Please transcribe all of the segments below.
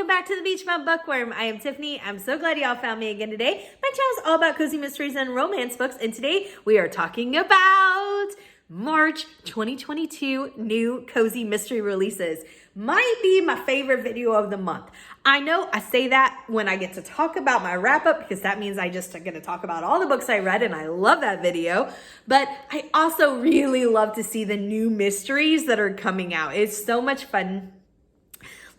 welcome back to the Beach Bum Bookworm. I am Tiffany. I'm so glad y'all found me again today. My channel is all about cozy mysteries and romance books, and today we are talking about March 2022 new cozy mystery releases. Might be my favorite video of the month. I know I say that when I get to talk about my wrap up because that means I just get to talk about all the books I read and I love that video. But I also really love to see the new mysteries that are coming out. It's so much fun.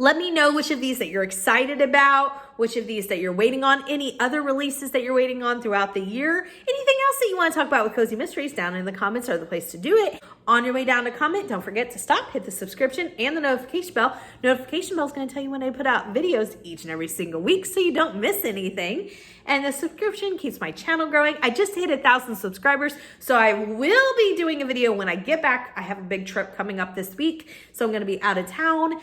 Let me know which of these that you're excited about, which of these that you're waiting on, any other releases that you're waiting on throughout the year, anything else that you want to talk about with Cozy Mysteries, down in the comments are the place to do it. On your way down to comment, don't forget to stop, hit the subscription and the notification bell. Notification bell is going to tell you when I put out videos each and every single week so you don't miss anything. And the subscription keeps my channel growing. I just hit 1,000 subscribers, so I will be doing a video when I get back. I have a big trip coming up this week, so I'm going to be out of town.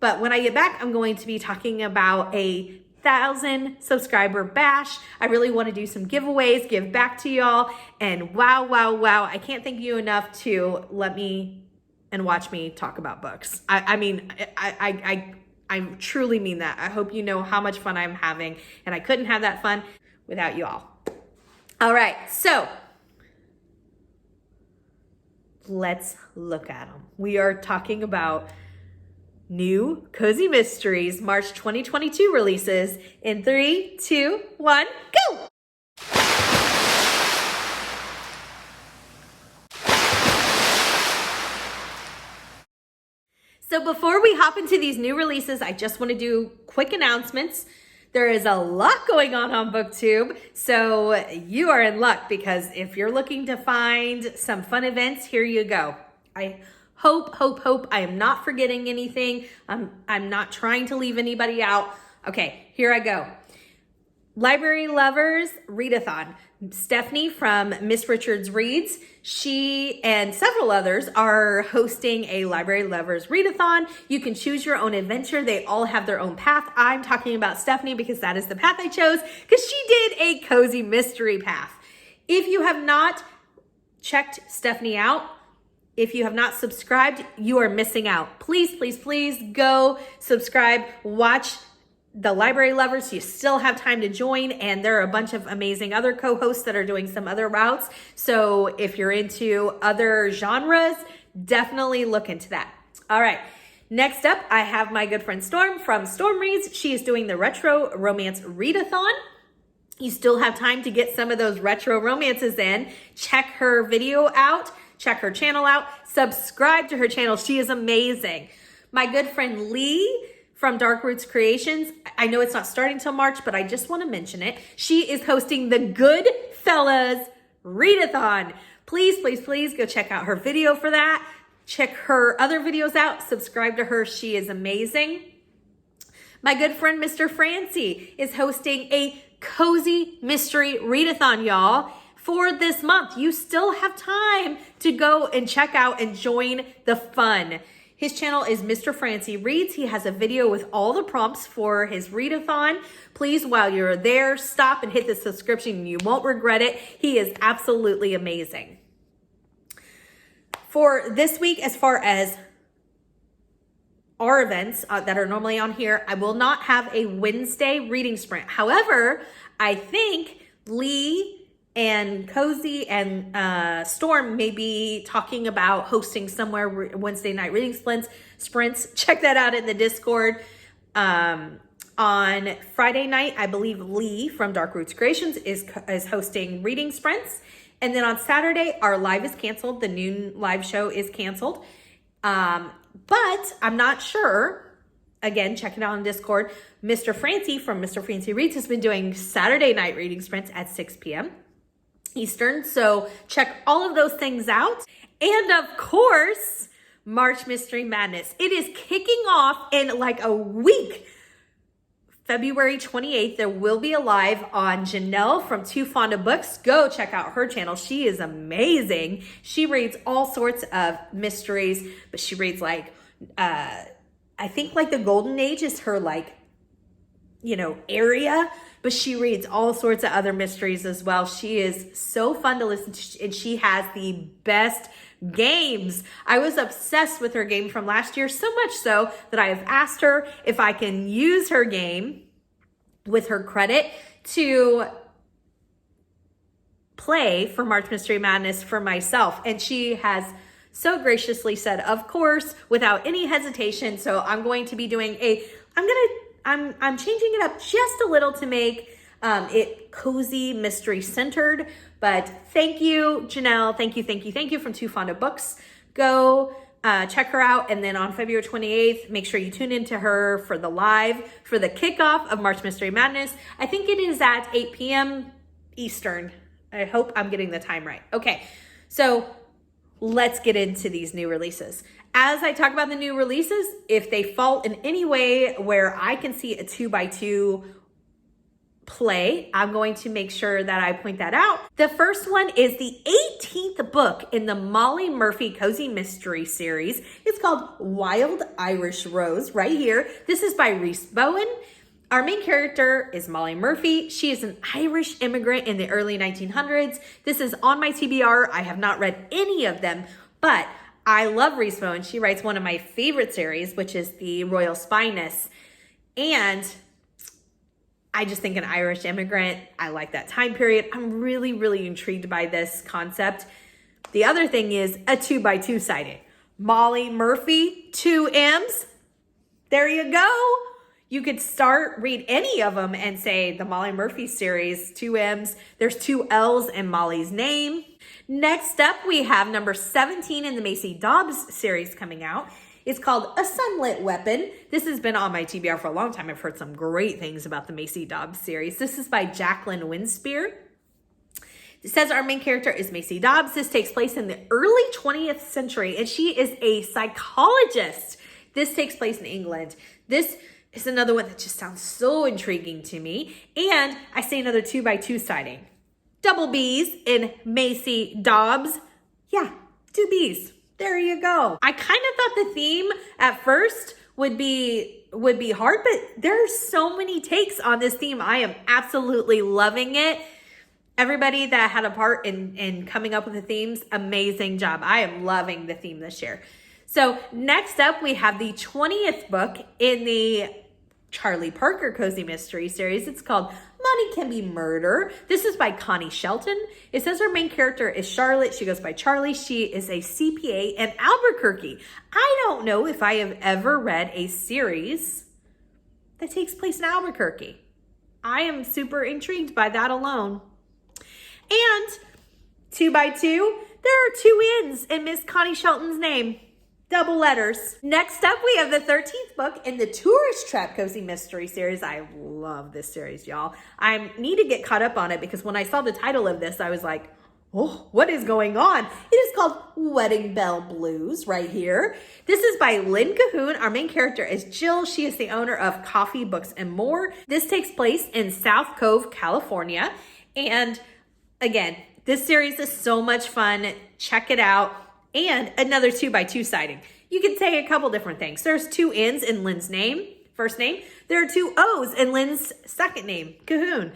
But when I get back, I'm going to be talking about a 1,000 subscriber bash. I really want to do some giveaways, give back to y'all. And wow, I can't thank you enough to let me and watch me talk about books. I truly mean that. I hope you know how much fun I'm having, and I couldn't have that fun without you all. All right, so let's look at them. We are talking about new Cozy Mysteries March 2022 releases in 3, 2, 1, go! So before we hop into these new releases, I just want to do quick announcements. There is a lot going on BookTube, so you are in luck because if you're looking to find some fun events, here you go. I hope I am not forgetting anything. I'm not trying to leave anybody out. Okay, here I go. Library Lovers Readathon. Stephanie from Miss Richards Reads, she and several others are hosting a Library Lovers Readathon. You can choose your own adventure. They all have their own path. I'm talking about Stephanie because that is the path I chose because she did a cozy mystery path. If you have not checked Stephanie out, if you have not subscribed, you are missing out. Please go subscribe, watch the Library Lovers. You still have time to join, and there are a bunch of amazing other co-hosts that are doing some other routes. So if you're into other genres, definitely look into that. All right. Next up, I have my good friend Storm from Storm Reads. She is doing the Retro Romance Readathon. You still have time to get some of those retro romances in. Check her video out. Check her channel out. Subscribe to her channel. She is amazing. My good friend Lee from Dark Roots Creations. I know it's not starting till March, but I just want to mention it. She is hosting the Goodfellas Readathon. Please go check out her video for that. Check her other videos out. Subscribe to her. She is amazing. My good friend Mr. Francie is hosting a cozy mystery readathon, y'all. For this month, you still have time to go and check out and join the fun. His channel is Mr. Francie Reads. He has a video with all the prompts for his readathon. Please, while you're there, stop and hit the subscription. You won't regret it. He is absolutely amazing. For this week, as far as our events that are normally on here, I will not have a Wednesday reading sprint. However, I think Lee and Cozy and Storm may be talking about hosting somewhere Wednesday night reading sprints. Check that out in the Discord. On Friday night, I believe Lee from Dark Roots Creations is hosting reading sprints. And then on Saturday, our live is canceled. The noon live show is canceled. But I'm not sure. Again, check it out on Discord. Mr. Francie from Mr. Francie Reads has been doing Saturday night reading sprints at 6 p.m. Eastern. So check all of those things out. And of course, March Mystery Madness. It is kicking off in like a week. February 28th, there will be a live on Janelle from Too Fond of Books. Go check out her channel. She is amazing. She reads all sorts of mysteries, but she reads like, I think like the Golden Age is her like, area. but she reads all sorts of other mysteries as well. She is so fun to listen to, and she has the best games. I was obsessed with her game from last year, so much so that I have asked her if I can use her game with her credit to play for March Mystery Madness for myself. And she has so graciously said, of course, without any hesitation. So I'm going to be doing I'm changing it up just a little to make it cozy, mystery centered. But thank you, Janelle. Thank you from Too Fond of Books. Go check her out. And then on February 28th, make sure you tune into her for the kickoff of March Mystery Madness. I think it is at 8 p.m. Eastern. I hope I'm getting the time right. Okay, so let's get into these new releases. As I talk about the new releases, if they fall in any way where I can see a 2x2 play, I'm going to make sure that I point that out. The first one is the 18th book in the Molly Murphy Cozy Mystery series. It's called Wild Irish Rose right here. This is by Rhys Bowen. Our main character is Molly Murphy. She is an Irish immigrant in the early 1900s. This is on my TBR. I have not read any of them, but I love Rhys Bowen. She writes one of my favorite series, which is the Royal Spyness. And I just think an Irish immigrant, I like that time period. I'm really, really intrigued by this concept. The other thing is a 2x2 sighting. Molly Murphy, 2 M's. There you go. You could read any of them and say the Molly Murphy series, 2 M's. There's 2 L's in Molly's name. Next up, we have number 17 in the Maisie Dobbs series coming out. It's called A Sunlit Weapon. This has been on my TBR for a long time. I've heard some great things about the Maisie Dobbs series. This is by Jacqueline Winspear. It says our main character is Maisie Dobbs. This takes place in the early 20th century, and she is a psychologist. This takes place in England. This is another one that just sounds so intriguing to me. And I say another 2x2 sighting. Double B's in Maisie Dobbs. Yeah, 2 B's. There you go. I kind of thought the theme at first would be hard, but there are so many takes on this theme. I am absolutely loving it. Everybody that had a part in coming up with the themes, amazing job. I am loving the theme this year. So next up, we have the 20th book in the Charlie Parker Cozy Mystery series. It's called Money Can Be Murder. This is by Connie Shelton. It says her main character is Charlotte. She goes by Charlie. She is a CPA in Albuquerque. I don't know if I have ever read a series that takes place in Albuquerque. I am super intrigued by that alone. And 2x2, there are 2 N's in Miss Connie Shelton's name. Double letters. Next up, we have the 13th book in the Tourist Trap Cozy Mystery series. I love this series, y'all. I need to get caught up on it because when I saw the title of this, I was like, oh, what is going on? It is called Wedding Bell Blues right here. This is by Lynn Cahoon. Our main character is Jill. She is the owner of Coffee, Books, and More. This takes place in South Cove, California. And again, this series is so much fun. Check it out. And another 2x2 sighting. You can say a couple different things. There's 2 N's in Lynn's first name. There are 2 O's in Lynn's second name, Cahoon.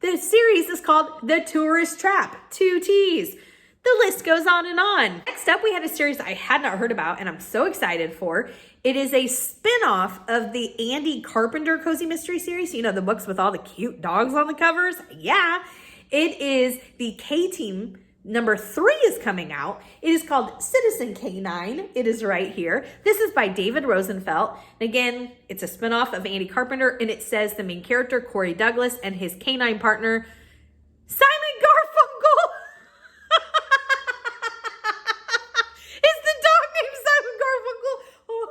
The series is called The Tourist Trap, 2 T's. The list goes on and on. Next up, we had a series I had not heard about and I'm so excited for. It is a spin-off of the Andy Carpenter Cozy Mystery series. You know, the books with all the cute dogs on the covers? Yeah. It is the K-Team. Number 3 is coming out. It is called Citizen K9. It is right here. This is by David Rosenfeld. And again, it's a spinoff of Andy Carpenter, and it says the main character, Corey Douglas, and his canine partner, Simon Garfunkel. Is the dog named Simon Garfunkel? Oh,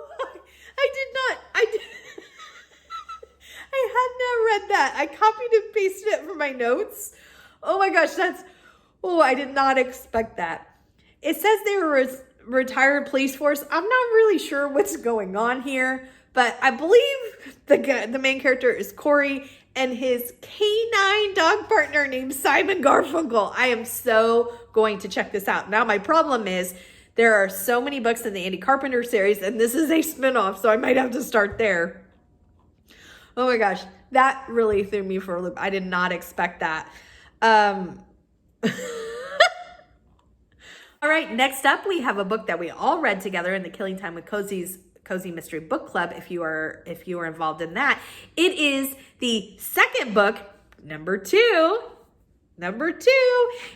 I had not read that. I copied and pasted it for my notes. Oh my gosh, I did not expect that. It says they were a retired police force. I'm not really sure what's going on here, but I believe the main character is Corey and his canine dog partner named Simon Garfunkel. I am so going to check this out. Now, my problem is there are so many books in the Andy Carpenter series, and this is a spinoff, so I might have to start there. Oh my gosh. That really threw me for a loop. I did not expect that. All right, next up, we have a book that we all read together in the Killing Time with Cozies Cozy Mystery Book Club. If you are involved in that, it is the second book, number two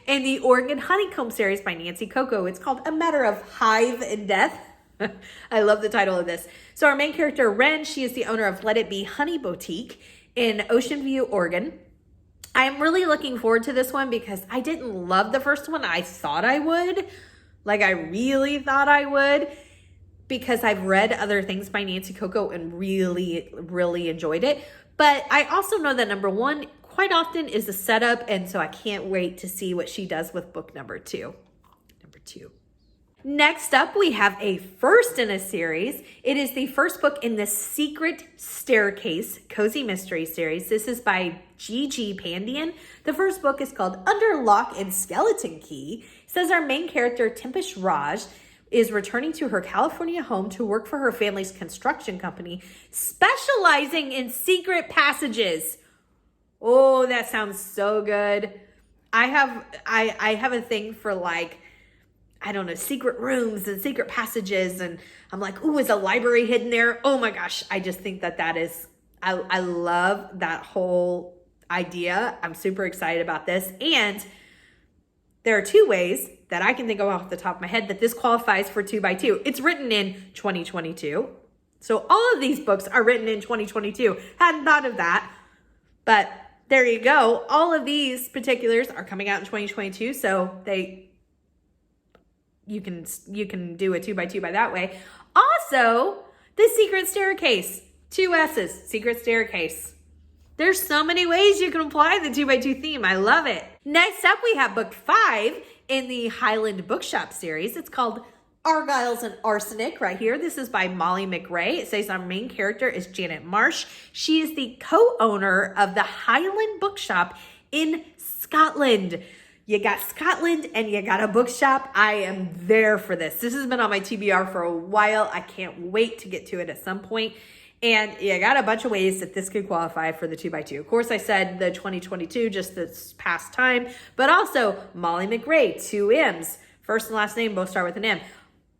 in the Oregon Honeycomb series by Nancy Coco. It's called A Matter of Hive and Death. I love the title of this. So our main character, Wren, she is the owner of Let It Be Honey Boutique in Ocean View, Oregon. I'm really looking forward to this one because I didn't love the first one. I thought I would. Like, I really thought I would, because I've read other things by Nancy Coco and really, really enjoyed it. But I also know that number one quite often is a setup, and so I can't wait to see what she does with book number two. Next up, we have a first in a series. It is the first book in the Secret Staircase Cozy Mystery series. This is by Gigi Pandian. The first book is called Under Lock and Skeleton Key. It says our main character, Timpish Raj, is returning to her California home to work for her family's construction company, specializing in secret passages. Oh, that sounds so good. I have a thing for, like, I don't know, secret rooms and secret passages. And I'm like, ooh, is a library hidden there? Oh my gosh. I just think that is, I love that whole idea. I'm super excited about this. And there are two ways that I can think of off the top of my head that this qualifies for 2x2. It's written in 2022. So all of these books are written in 2022. Hadn't thought of that, but there you go. All of these particulars are coming out in 2022. So you can do a 2x2 by that way. Also, the Secret Staircase, 2 S's, Secret Staircase. There's so many ways you can apply the 2x2 theme. I love it. Next up, we have book 5 in the Highland Bookshop series. It's called Argyles and Arsenic right here. This is by Molly McRae. It says our main character is Janet Marsh. She is the co-owner of the Highland Bookshop in Scotland. You got Scotland and you got a bookshop. I am there for this. This has been on my TBR for a while. I can't wait to get to it at some point. And you got a bunch of ways that this could qualify for the 2x2. Of course, I said the 2022 just this past time, but also Molly McRae, 2 M's. First and last name both start with an M.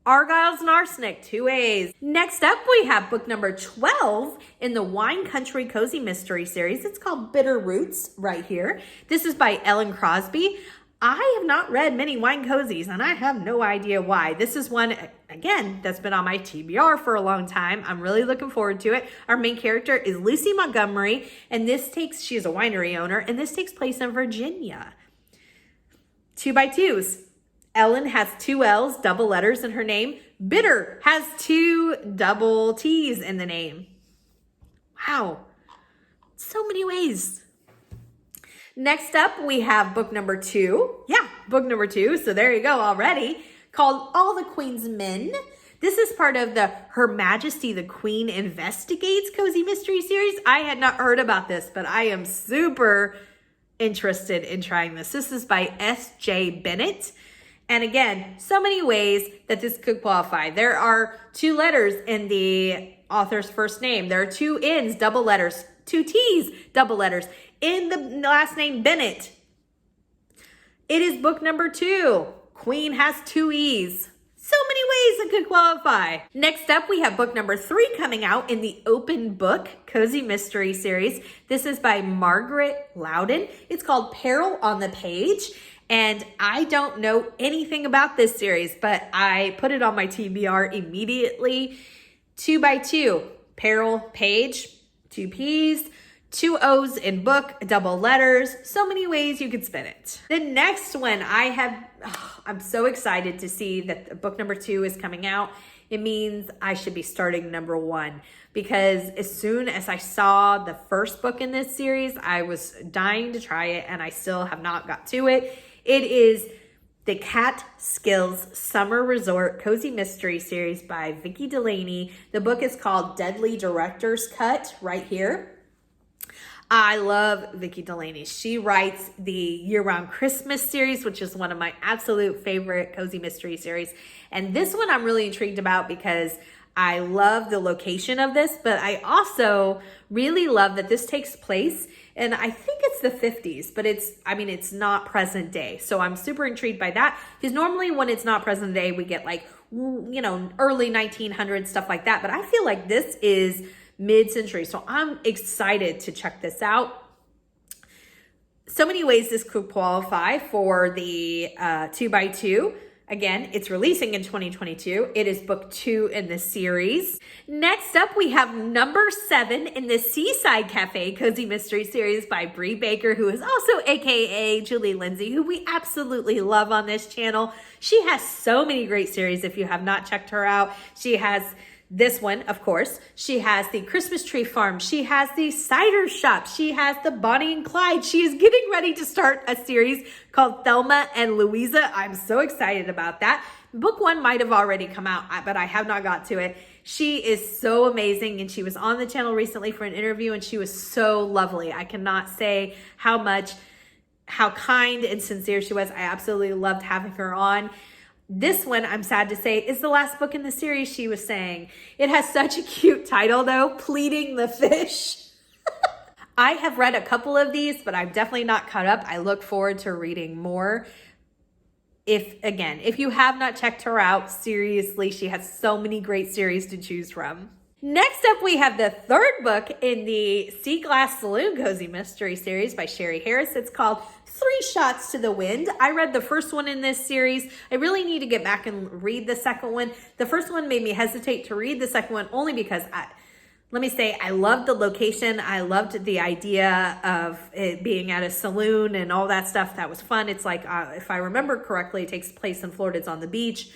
Argyles and Arsenic, 2 A's. Next up, we have book number 12 in the Wine Country Cozy Mystery series. It's called Bitter Roots right here. This is by Ellen Crosby. I have not read many wine cozies, and I have no idea why. This is one, again, that's been on my TBR for a long time. I'm really looking forward to it. Our main character is Lucy Montgomery, and she is a winery owner, and this takes place in Virginia. 2x2s. Ellen has 2 L's, double letters in her name. Bitter has 2 double T's in the name. Wow. So many ways. Next up, we have book number 2. Yeah, book number 2. So there you go already. Called All the Queen's Men. This is part of the Her Majesty the Queen Investigates Cozy Mystery series. I had not heard about this, but I am super interested in trying this. This is by S.J. Bennett. And again, so many ways that this could qualify. There are 2 letters in the author's first name. There are 2 N's, double letters, 2 T's, double letters. In the last name Bennett. It is book number 2. Queen has 2 E's. So many ways it could qualify. Next up, we have book number 3 coming out in the Open Book Cozy Mystery series. This is by Margaret Loudon. It's called Peril on the Page. And I don't know anything about this series, but I put it on my TBR immediately. 2x2. Peril, page, 2 P's. 2 O's in book, double letters. So many ways you could spin it. The next one I'm so excited to see that book number 2 is coming out. It means I should be starting number 1 because as soon as I saw the first book in this series, I was dying to try it and I still have not got to it. It is the Catskills Summer Resort Cozy Mystery series by Vicki Delaney. The book is called Deadly Director's Cut right here. I love Vicki Delaney. She writes the Year-Round Christmas series, which is one of my absolute favorite cozy mystery series. And this one I'm really intrigued about because I love the location of this, but I also really love that this takes place, and I think it's the 50s, but it's not present day. So I'm super intrigued by that, because normally when it's not present day, we get like, early 1900s, stuff like that. But I feel like this is mid-century. So I'm excited to check this out. So many ways this could qualify for the 2x2. Again, it's releasing in 2022. It is book 2 in the series. Next up, we have number 7 in the Seaside Cafe Cozy Mystery Series by Bree Baker, who is also AKA Julie Lindsay, who we absolutely love on this channel. She has so many great series if you have not checked her out. She has this one, of course. She has the Christmas Tree Farm. She has the Cider Shop. She has the Bonnie and Clyde. She is getting ready to start a series called Thelma and Louisa. I'm so excited about that. Book 1 might have already come out, but I have not got to it. She is so amazing, and she was on the channel recently for an interview, and she was so lovely. I cannot say how kind and sincere she was. I absolutely loved having her on. This one, I'm sad to say, is the last book in the series, she was saying. It has such a cute title, though, Pleading the Fish. I have read a couple of these, but I'm definitely not caught up. I look forward to reading more. If you have not checked her out, seriously, she has so many great series to choose from. Next up, we have the 3rd book in the Sea Glass Saloon Cozy Mystery Series by Sherry Harris. It's called 3 Shots to the Wind. I read the first one in this series. I really need to get back and read the second one. The first one made me hesitate to read the second one only because I loved the location. I loved the idea of it being at a saloon and all that stuff. That was fun. It's like, if I remember correctly, it takes place in Florida. It's on the beach.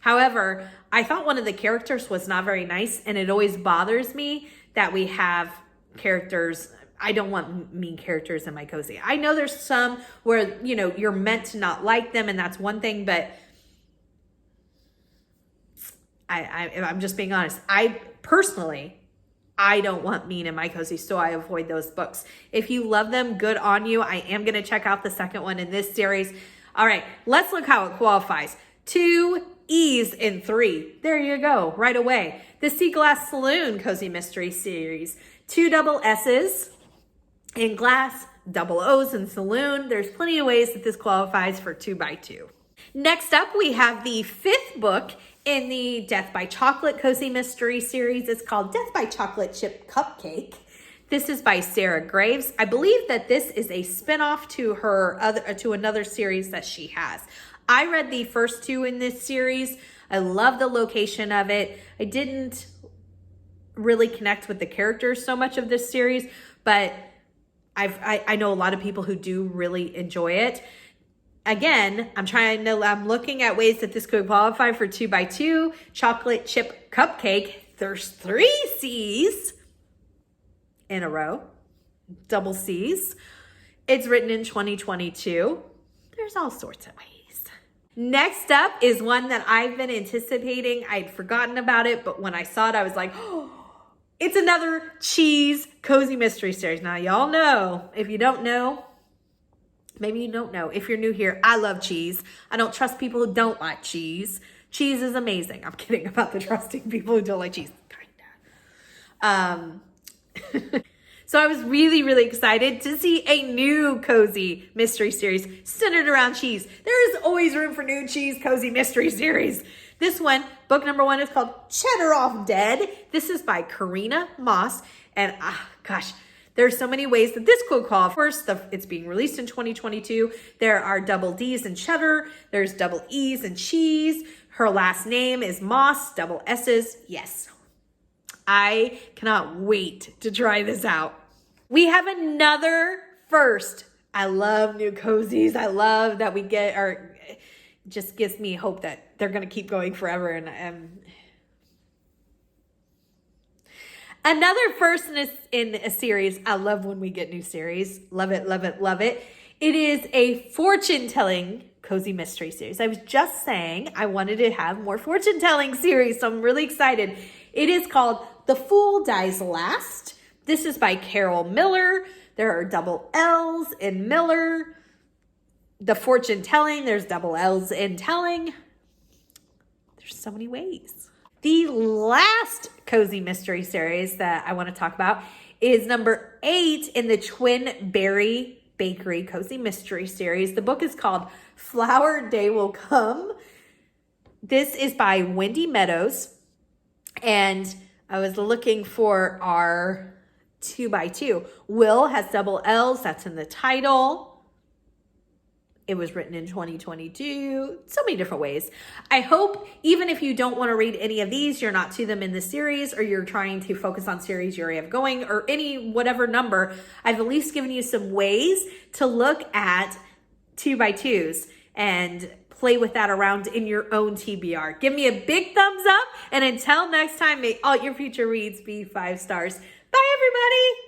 However, I thought one of the characters was not very nice, and it always bothers me that we have characters. I don't want mean characters in my cozy. I know there's some where, you're meant to not like them, and that's one thing, but I'm just being honest. I don't want mean in my cozy, so I avoid those books. If you love them, good on you. I am going to check out the second one in this series. All right, let's look how it qualifies. 2 E's in 3. There you go, right away. The Sea Glass Saloon Cozy Mystery Series. 2 double S's in glass, double O's in saloon. There's plenty of ways that this qualifies for 2x2. Next up, we have the 5th book in the Death by Chocolate Cozy Mystery Series. It's called Death by Chocolate Chip Cupcake. This is by Sarah Graves. I believe that this is a spinoff to another series that she has. I read the first 2 in this series. I love the location of it. I didn't really connect with the characters so much of this series, but I know a lot of people who do really enjoy it. Again, I'm looking at ways that this could qualify for 2x2. Chocolate Chip Cupcake. There's 3 C's in a row. Double C's. It's written in 2022. There's all sorts of ways. Next up is one that I've been anticipating. I'd forgotten about it, but when I saw it, I was like, oh, it's another cheese cozy mystery series. Now, y'all know, if you don't know, maybe you don't know. If you're new here, I love cheese. I don't trust people who don't like cheese. Cheese is amazing. I'm kidding about the trusting people who don't like cheese. Kinda. So I was really, really excited to see a new cozy mystery series centered around cheese. There is always room for new cheese cozy mystery series. This one, book number 1, is called Cheddar Off Dead. This is by Karina Moss. And there's so many ways that this could qualify. First, it's being released in 2022. There are double D's in cheddar. There's double E's in cheese. Her last name is Moss, double S's. Yes. I cannot wait to try this out. We have another first. I love new cozies. I love that it just gives me hope that they're going to keep going forever. And another first in a series. I love when we get new series. Love it, love it, love it. It is a fortune-telling cozy mystery series. I was just saying I wanted to have more fortune-telling series, so I'm really excited. It is called The Fool Dies Last. This is by Carol Miller. There are double L's in Miller. The fortune telling, there's double L's in telling. There's so many ways. The last cozy mystery series that I want to talk about is number 8 in the Twin Berry Bakery Cozy Mystery Series. The book is called Flower Day Will Come. This is by Wendy Meadows. And I was looking for our 2x2. Will has double L's. That's in the title. It was written in 2022. So many different ways. I hope even if you don't want to read any of these, you're not to them in the series, or you're trying to focus on series you already have going, or any whatever number, I've at least given you some ways to look at 2x2s and play with that around in your own TBR. Give me a big thumbs up, and until next time, may all your future reads be 5 stars. Bye, everybody.